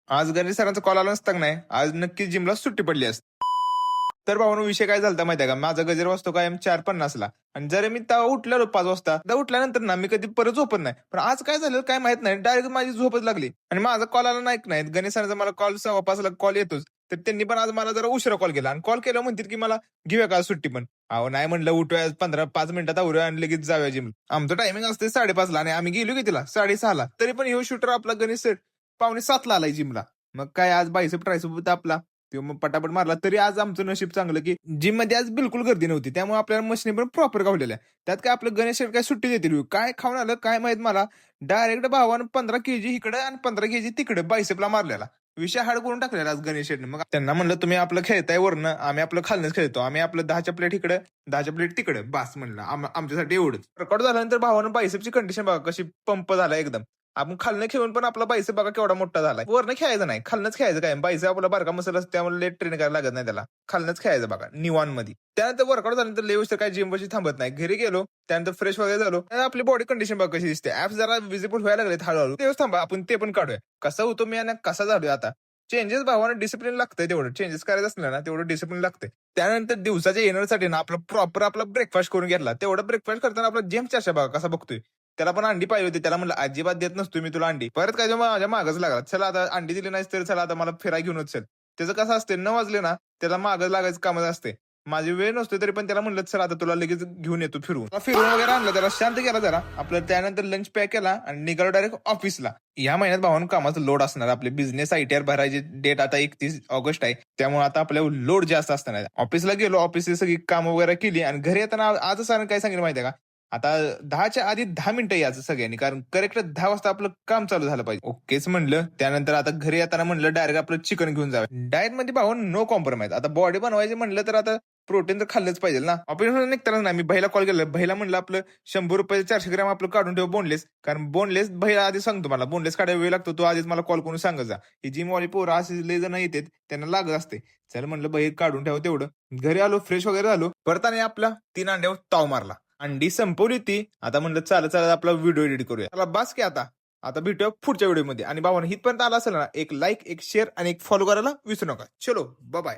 आज गणेश सरांचा कॉल आला नसता का नाही, आज नक्की जिमला सुट्टी पडली असती. तर भावानो विषय काय झालता माहिती आहे का, माझा गजर वाजतो कायम 4:50 आणि जर मी तेव्हा उठलेलो 5 वाजता, तर उठल्यानंतर ना मी कधी परत झोपत नाही. पण आज काय झालं काय माहित नाही, डायरेक्ट माझी झोपच लागली आणि माझा कॉल आला नाही. गणेश सरांचा मला कॉल 5:15 कॉल येतोच. तर त्यांनी पण आज मला जरा उशिरा कॉल केला आणि कॉल केल्यावर म्हणतील की मला घेऊया का आज सुट्टी पण. अहो नाही म्हणलं, उठूया 5 मिनिटात आवरूया आणि लगेच जाऊया जिम. आमचं टायमिंग असते 5:30 आणि आम्ही गेलो कितीला 6:30. तरी पण ह्यो शूटर आपला गणेश सर 6:45 आलाय जिमला. मग काय आज बायसेप ट्रायसेप आपला तो मग पटापट मारला. तरी आज आमचं नशीब चांगलं की जिम मध्ये आज बिलकुल गर्दी नव्हती, त्यामुळे आपल्याला मशीन पण प्रॉपर गावलेल्या. त्यात काय आपलं गणेश शेठ काय सुट्टी देतील, काय खाऊन आलं काय माहित मला. डायरेक्ट भावानं 15 kg इकडे आणि 15 kg तिकडे बायसेपला मारलेला. विषय हाड करून टाकलेला आज गणेश शेठने. मग त्यांना म्हणलं तुम्ही आपलं खेळताय वरनं, आम्ही आपलं खालनच खेळतो. आम्ही आपलं 10च्या प्लेट इकडे 10च्या प्लेट तिकडे बास म्हणलं. आमच्यासाठी एवढंच. रेकॉर्ड झाल्यानंतर भावानं बायसेपची कंडिशन बघा कशी पंप झाला एकदम. आपण खालनं खेळून पण आपला बायसेप बघा केवढा मोठा झालाय. वरनं खेळायचं नाही, खालनच खेळायचं. काय बायसेप आपला बारका मसल असतो, त्यामुळे लेट ट्रेन करायला लागत नाही त्याला. खालनच खेळायचं बघा निवांमध्ये. त्यानंतर वर्कआउट झाल्यानंतर लय काय जिम पाशी थांबत नाही. घरी गेलो त्यानंतर फ्रेश वगैरे झालो, आपली बॉडी कंडिशन बघा कशी दिसते. ऍप्स जरा विजिबल व्हायला लागले हळूहळू. तेच थांबा आपण ते पण काढूया. कसा होतो मी आणि कसा झालोय आता. चेंजेस भावानं डिसिप्लिन लागतंय, तेवढं चेंजेस करायचं असलं ना तेवढं डिसिप्लिन लागतंय. त्यानंतर दिवसाच्या एनर्जीसाठी ना आपलं प्रॉपर आपला ब्रेकफास्ट करून घेतला. तेवढं ब्रेकफास्ट करताना आपला जेम चर्चा बघा कसा बघतोय. त्याला पण अंडी पाहिजे होती, त्याला म्हणलं अजिबात देत नसतो मी तुला अंडी. परत काय माझ्या मागच लागला, चला आता अंडी दिली नाहीस तर चला आता मला फिराय घेऊनच चल. त्याचं कसं असते 9 वाजले ना त्याला मागं लागायचं कामच असते. माझी वेळ नसते तरी पण त्याला म्हणलं सर आता तुला लगेच घेऊन येतो फिरून. फिरून वगैरे आणलं, त्याला शांत केला जरा आपलं. त्यानंतर लंच पॅक केला आणि निघालो डायरेक्ट ऑफिसला. या महिन्यात भावानं कामाचं लोड असणार. आपले बिझनेस ITR भरायची डेट आता 31 ऑगस्ट आहे, त्यामुळे आता आपल्याला लोड जास्त असणार. ऑफिसला गेलो, ऑफिसची सगळी काम वगैरे केली आणि घरी येताना आज सर काय सांगितलं माहितीये का, आता 10च्या आधी 10 मिनिटं यायचं सगळ्यांनी, कारण करेक्ट 10 वाजता आपलं काम चालू झालं पाहिजे. ओकेच म्हणलं. त्यानंतर आता घरी येताना म्हणलं डायरेक्ट आपलं चिकन घेऊन जावं. डाएट मध्ये भावून नो कॉम्प्रोमाइज. आता बॉडी बनवायची म्हणलं तर आता प्रोटीन तर खाल्लंच पाहिजे ना. ऑफिस निघताना ना मी भैला कॉल केला. भैला म्हणलं आपलं 100 रुपये 400 ग्रॅम आपलं काढून ठेव बोनलेस, कारण बोनलेस भैया आधी सांगतो मला बोनलेस काढायला वेळ लागतो, तो आधीच मला कॉल करून सांगत जा. ही जिम वाली पोरं असे लय जण येतात त्यांना लागत असते. चल म्हणलं भैया काढून ठेव तेवढं. घरी आलो फ्रेश वगैरे झालो. परत आणि आपला 3 अंड्यावर ताव मारला. अंडी संपवली ती. आता म्हणलं चालत चालत आपला व्हिडिओ एडिट करूया. त्याला बास की आता भेटूया पुढच्या व्हिडिओमध्ये. आणि भावानं हितपर्यंत आला असेल ना, एक लाईक एक शेअर आणि एक फॉलो करायला विसरू नका. चलो बाय.